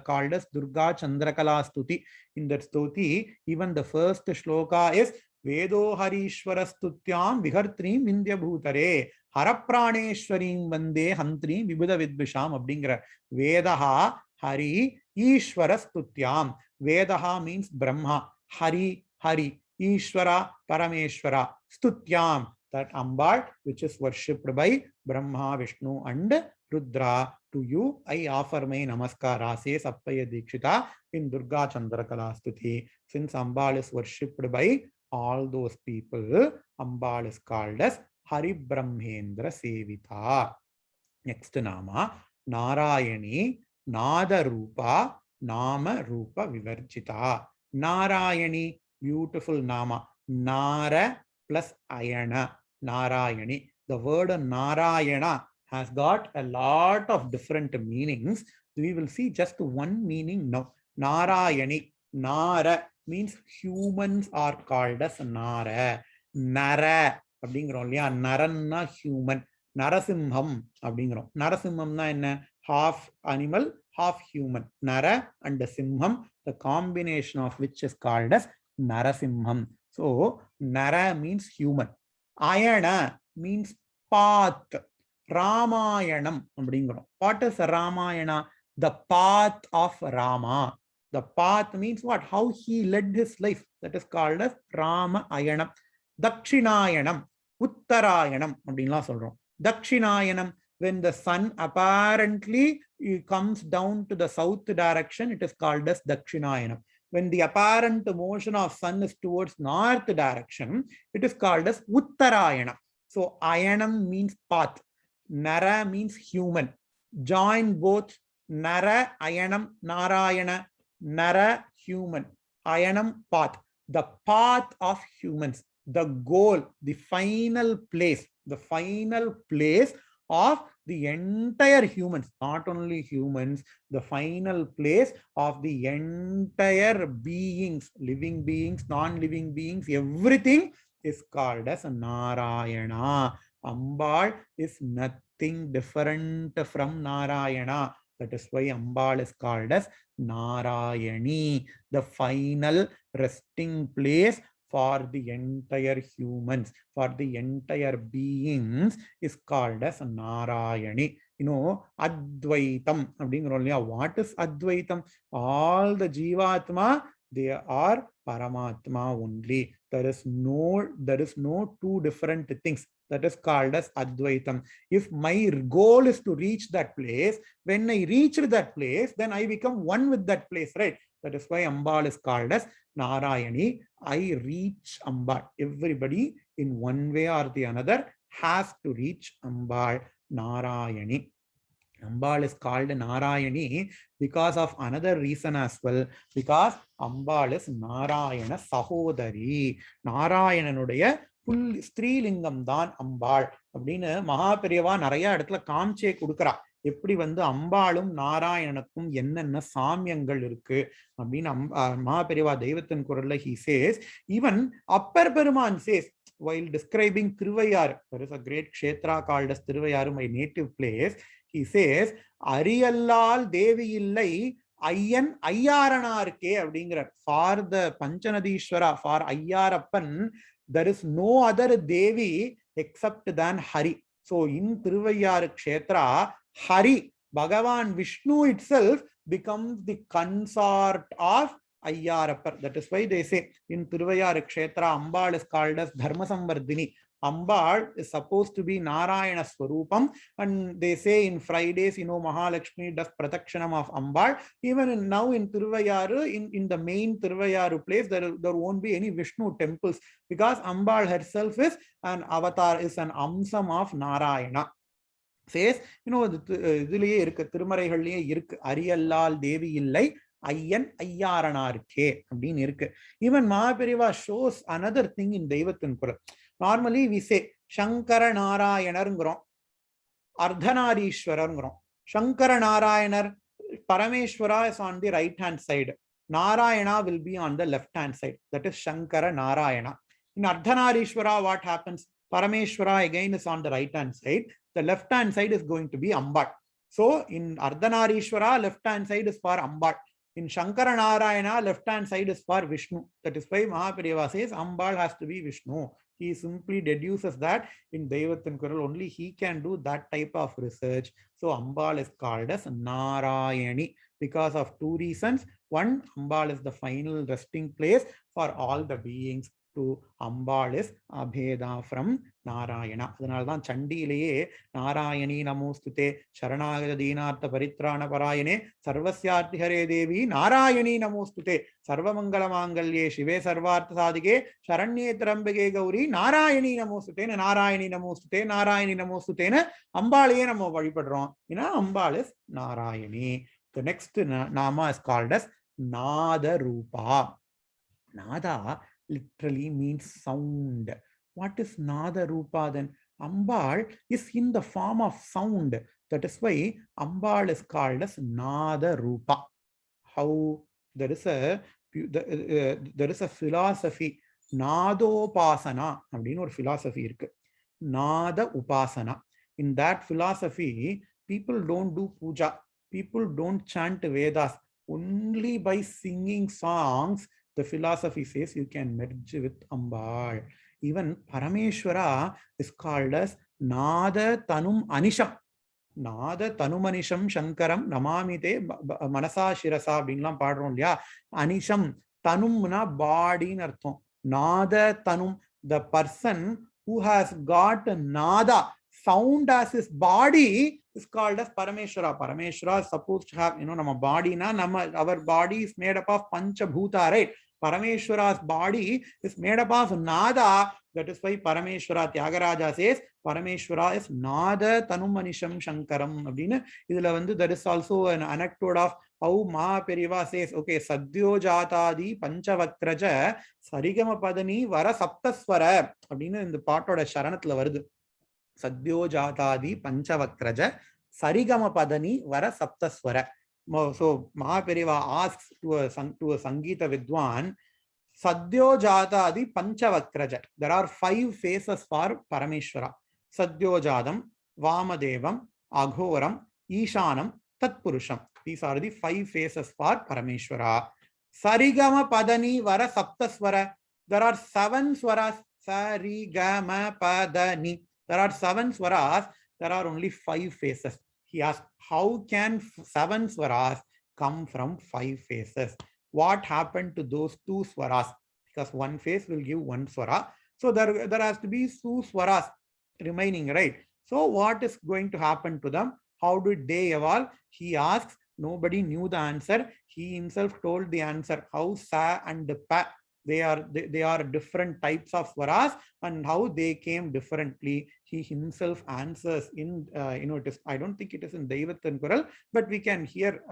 called as Durga Chandrakala Stuti. In that stuti, even the first shloka is Vedo Harishwara Stutyam Vihartrim Vindya Bhutare Harapraneshwarim Vande Hantrim Vibhuda Vidvisham Abdingra. Vedaha Hari Ishwara Stutyam. Vedaha means Brahma. Hari Hari. Ishwara Parameshwara. Stutyam. That Ambal, which is worshipped by Brahma, Vishnu, and Rudra. To you, I offer my namaskara, says Appaya Dikshita in Durga Chandrakala Stuti. Since Ambal is worshipped by all those people, Ambal is called as Hari Brahmendra Sevita. Next Nama, Narayani, Nada Rupa, Nama Rupa Vivarjita. Narayani, beautiful Nama. Nara plus Ayana, Narayani. The word Narayana has got a lot of different meanings. We will see just one meaning now. Narayani, Nara means humans are called as Nara. Nara, Naranna human. Narasimham, Narasimham half animal, half human. Nara and the Simham, the combination of which is called as Narasimham. So, Nara means human. Ayana means path. Ramayanam. What is Ramayana? The path of Rama. The path means what? How he led his life. That is called as Ramayanam. Dakshinayanam. Uttarayanam. Dakshinayanam. When the sun apparently comes down to the south direction, it is called as Dakshinayanam. When the apparent motion of sun is towards north direction, it is called as Uttarayana. So, Ayanam means path. Nara means human. Join both Nara, Ayanam, Narayana. Nara, human. Ayanam, path. The path of humans. The goal, the final place of the entire humans, not only humans, the final place of the entire beings, living beings, non-living beings, everything is called as Narayana. Ambal is nothing different from Narayana. That is why Ambal is called as Narayani, the final resting place for the entire humans, for the entire beings is called as Narayani. Advaitam. What is Advaitam? All the Jivatma, they are Paramatma only. There is no two different things. That is called as Advaitam. If my goal is to reach that place, when I reach that place, then I become one with that place, right? That is why Ambal is called as Narayani. I reach Ambal. Everybody in one way or the another has to reach Ambal, Narayani. Ambal is called Narayani because of another reason as well. Because Ambal is Narayana Sahodari. Narayanuடைய full ஸ்திரீலிங்கம் தான் அம்பாள் அப்படின்னு மகாபெரியவா நிறைய இடத்துல காமிச்சே கொடுக்கிறா. எப்படி வந்து அம்பாளும் நாராயணனுக்கும் என்னென்ன சாமியங்கள் இருக்கு அப்படின்னு மகாபெரிவா தெய்வத்தின் குரல்ல he says. Even அப்பர் பெருமான் says while describing Thiruvayar, there is a great kshetra called as Thiruvayar, my native place. He says அரியல்லால் தேவி இல்லை ஐயன் ஐயாரனாருக்கே அப்படிங்கிறார். For the Panchanadeeswara, for Aiyarappan, there is no other devi except than Hari. So in Thiruvayar Kshetra, Hari, Bhagavan Vishnu itself becomes the consort of Ayyarappar. That is why they say in Thiruvayar Kshetra, Ambal is called as Dharma Samvardhini. Ambal is supposed to be Narayana Swarupam, and they say in Fridays, Mahalakshmi does Pratakshanam of Ambal. Even now in Thiruvayar, in the main Thiruvayar place, there won't be any Vishnu temples, because Ambal herself is an avatar, is an amsam of Narayana. Says, இதுலயே இருக்கு, திருமறைகள்லயே இருக்கு, அரியல்லால் தேவி இல்லை ஐயன் ஐயாரனாருக்கே அப்படின்னு இருக்கு. Even Mahaperiva shows another thing in தெய்வத்தின் குரல். நார்மலி வி சே சங்கர நாராயணர்ங்கிறோம், அர்த்தநாரீஸ்வரர்ங்கிறோம். Shankara Narayanar, Parameswara is on the right hand side, Narayana will be on the left hand side. That is Shankara Narayana. In Ardhanarishwara, what happens? Parameshwara again is on the right hand side. The left hand side is going to be Ambal. So in Ardhanarishwara, left hand side is for Ambal. In Shankara Narayana, left hand side is for Vishnu. That is why Mahaperiyava says Ambal has to be Vishnu. He simply deduces that in Devathan Kural only he can do that type of research. So Ambal is called as Narayani because of two reasons. One, Ambal is the final resting place for all the beings. Two, Ambal is Abheda from Narayana. அதனால்தான் சண்டியிலேயே நாராயணி நமோஸ்துதே சரணாகத தீனார்த்த பரித்ராண பராயணே சர்வஸ்யார்த்தி ஹரே தேவி நாராயணி நமோஸ்துதே சர்வமங்கல மாங்கல்யே சிவே சர்வார்த்த சாதிகே சரண்யே திரம்பகே கௌரி நாராயணி நமோஸ்துதேன்னு நாராயணி நமோஸ்துதே நாராயணி நமோஸ்துதேன்னு அம்பாளையே நம்ம வழிபடுறோம். ஏன்னா Ambal is Narayani. The next nama is called as Nada Rupa. Nada literally means sound. What is Nada Rupa then? Ambal is in the form of sound. That is why Ambal is called as Nada Rupa. How? There is a philosophy, Nadopasana அப்படின்னு ஒரு philosophy இருக்கு. Nada Upasana. In that philosophy, people don't do puja. People don't chant Vedas. Only by singing songs, the philosophy says you can merge with Ambal. Even Parameshwara is called as Nada Tanum Anisham. Nada Tanum Anisham Shankaram Namamite Manasa Shirasa அப்படின்லாம் பாடுறோம் இல்லையா? அனிஷம், தனும்னா பாடின்னு அர்த்தம். Nada Tanum, the person who has got Nada, sound as his body, is called as Parameshwara. Parameshwara is supposed to have, nama body na, our body is made up of Pancha Bhuta, right? Parameshwara's body is made up of Nada. That is why Parameshwara, Tyagaraja says, Parameshwara is Nada Tanumanisham Shankaram. Idhula vandu there is also an anecdote of how Mahaperiyava says, okay, Sadhyo Jatadi Panchavakraja Sarigama Padani Vara Saptaswara. அப்படின்னு இந்த பாட்டோட சரணத்துல வருது. Sadhyo Jatadi Panchavakraja Sarigama Padani Vara Saptaswara. So Mahaperiyava asks to a Sangeeta Vidwan, Sadhyo Jatadi Panchavakraja. There are 5 faces for Parameshwara. Sadhyo Jadam, Vamadevam, Aghoram, Ishanam, Tatpurusham. These are the 5 faces for Parameshwara. Sarigama Padani Vara Saptaswara. There are 7 swaras. Sarigama Padani. There are 7 swaras. There are only 5 faces. He asked, how can 7 swaras come from 5 faces? What happened to those 2 swaras? Because one face will give 1 swara. So there has to be 2 swaras remaining, right? So what is going to happen to them? How did they evolve? He asks. Nobody knew the answer. He himself told the answer. How sa and pa, they are different types of swaras, and how they came differently. He himself answers in it is, I don't think it is in Devathan Kural, but we can hear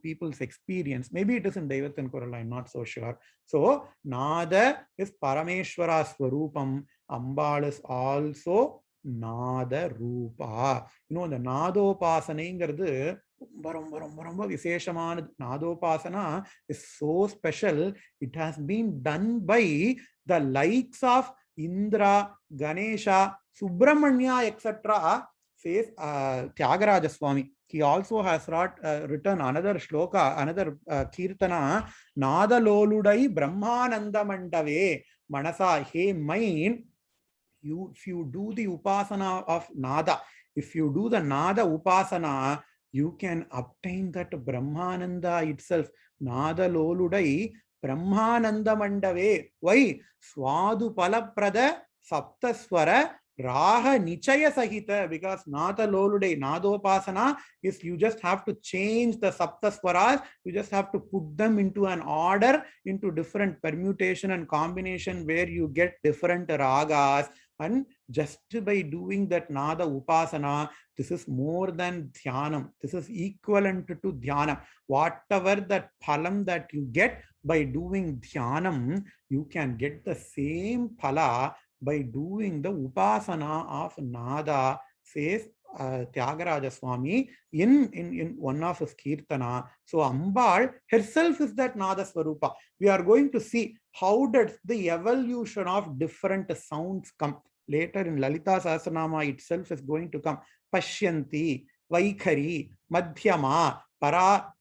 people's experience. Maybe it is in Devathan Kural, I'm not so sure. So Nada is Parameshwara Swarupam. Ambal is also Nada Rupa. You know, the Nadopasana Visheshamana Nadopasana is so special. It has been done by the likes of Indra, Ganesha, Subramanya, etc. says Tyagaraja Swami. He also has written another shloka, another kirtana, Nada Loludai Brahmananda Mandave Manasa. Hey, mind, if you do the upasana of Nada, if you do the Nada upasana, you can obtain that Brahmananda itself. Nada Loludai Brahmananda Mandave. Why? Swadu Palaprada Saptaswara Raha Nichaya Sahita, because Nada Lolude, Nadopasana is you just have to change the Saptaswaras, you just have to put them into an order, into different permutation and combination where you get different ragas. And just by doing that Nada Upasana, this is more than Dhyanam. This is equivalent to Dhyanam. Whatever that phalam that you get by doing Dhyanam, you can get the same phala by doing the upasana of Nada, says Tyagaraja Swami in one of his kirtana. So Ambal herself is that Nada Swarupa. We are going to see how does the evolution of different sounds come. Later in Lalita Sahasranama itself is going to come. Pashyanti, Vaikhari, Madhyama, Para,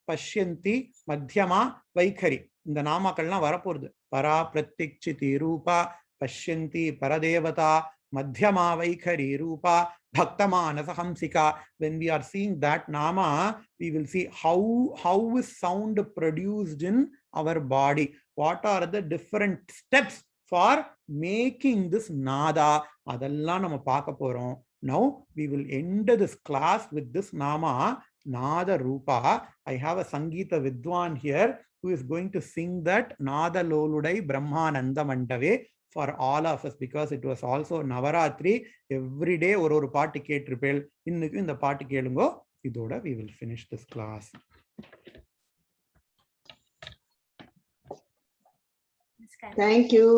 Pashyanti, Madhyama, Vaikhari. In the Namakalna Varapurd. Para, Pratikchiti, Rupa, Pashyanti, Paradevata, Madhyama, Vaikhari, Rupa, Bhaktamana, Sahamsika. When we are seeing that Nama, we will see how is sound produced in our body. What are the different steps for making this Nada? Adallam nama paaka porom. Now we will end this class with this Nama, Nada Rupa. I have a Sangeeta Vidwan here who is going to sing that Nada Loludai Brahmananda Mandave for all of us, because it was also Navaratri. Every day ஒரு பாட்டு கேட்டிருப்பேன். இன்னைக்கு இந்த பாட்டு கேளுங்கோ. இதோட we will finish this class. Thank you.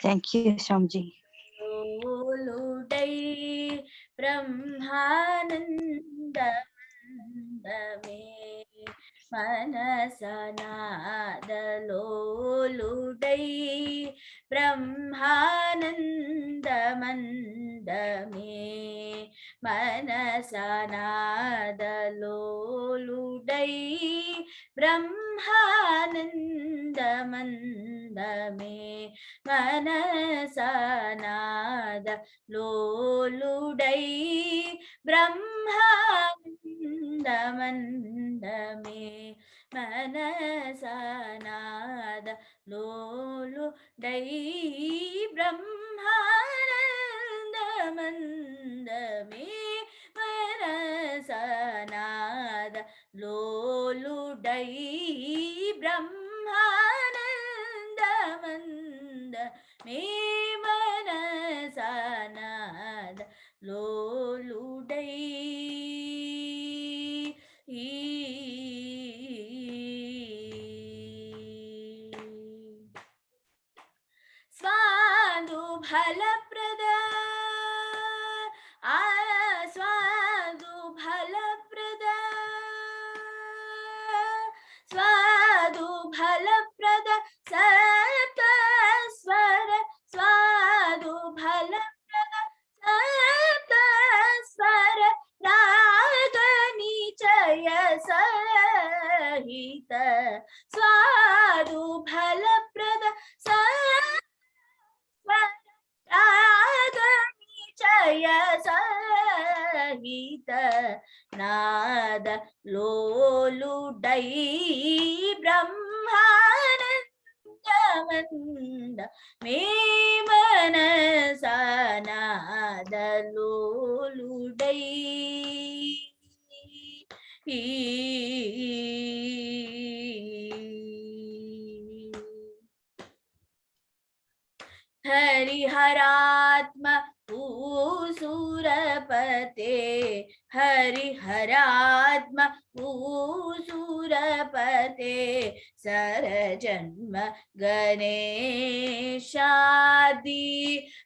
Thank you, Shamji. Loludai Brahmananda Mandave Manasanada Loludai Brahmananda Mandame Manasanada Loludai Brahmananda Mandame Manasanada Loludai Brahmananda Mandame Manasanada Loludai Brahmananda Mandame Manasanada Loludai Brahmananda Mandame Manasanada Loludai Swadu Bhalaprada Swadu Bhalaprada Swadu Bhalaprada Sataswara Swadu Bhalaprada Sataswara Ragani Chaya Sahita Swadu Bhalaprada Ragani Chaya Sahita Nada Loludai Brahmananda Manda Me Manasanada Loludai Hariharatma Usurapate Hariharatma Usurapate सरजन्म गणेशादि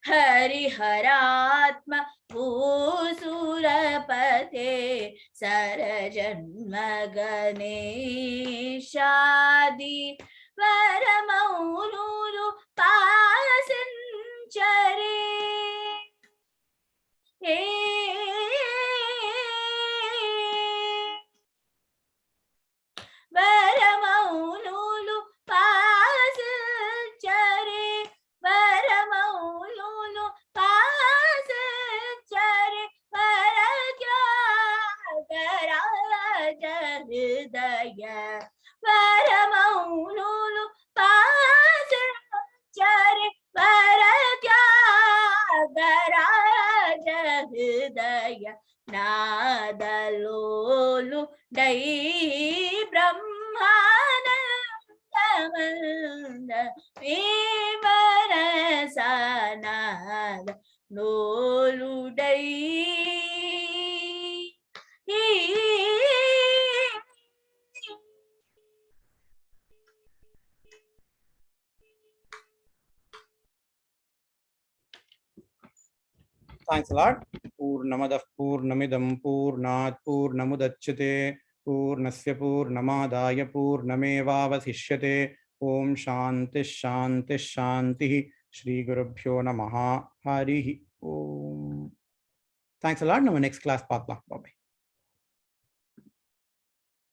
हरिहरात्म भूसुरपते सरजन्म गणेशादि वरमौलूलु पासिंचरे वरमौलूलु पासिंचरे वरमौलूलु पासिंचरे वरत्यागराज हृदय वरमौलूलु पासिंचरे वरत्यागराज हृदय नादलोलु डै ब्रह्मानंदमंद विमनसनाद लोलु डै Thanks a lot. Purnamadah Purnamidam Purnat Purnamudachyate Purnasya Purnamadaya Purnamevavasishyate. Om Shanti Shanti Shanti. Shri Gurubhyo Namaha. Harihi Om. Thanks a lot. Now, next class, Patla. Bye.